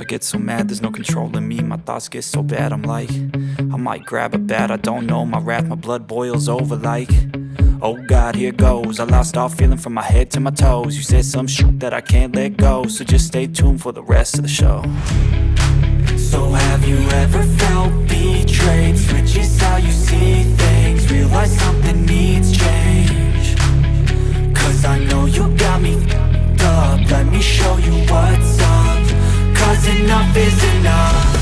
get so mad, there's no controlling me. My thoughts get so bad, I'm like, I might grab a bat, I don't know. My wrath, my blood boils over like, oh God, here goes. I lost all feeling from my head to my toes. You said some shit that I can't let go, so just stay tuned for the rest of the show. So have you ever felt betrayed? Switches how you see things, realize something needs change. Cause I know you got me f***ed up, let me show you what's up. Cause enough is enough.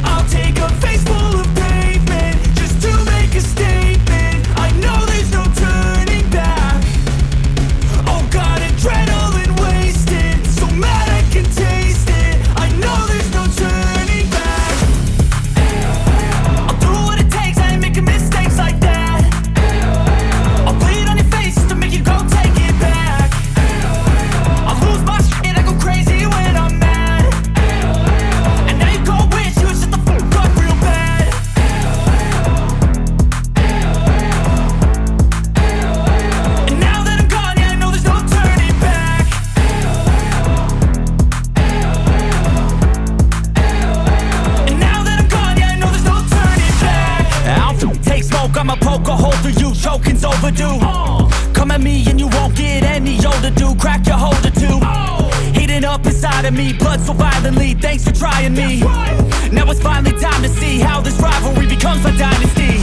I'll take a face full of pavement just to make a statement. I know there's no turning back. Oh God, adrenaline wasted, so mad I can taste it. I know there's no turning back. I'll do what it takes, I ain't making mistakes like that. I'll bleed on your face to make you go take it back. I'll lose my shit, I go crazy when I'm mad. And now you go wish you would shut the fuck up real bad. And now that I'm gone, yeah, I know there's no turning back. And now that I'm gone, yeah, I know there's no turning back. I don't take smoke, I'ma poke a hole through you, choking's overdue. Come at me and you won't get any older, dude. Crack your holder too. Heating up inside of me, blood so violently, thanks for trying me. Now it's finally time to see how this rivalry becomes a dynasty.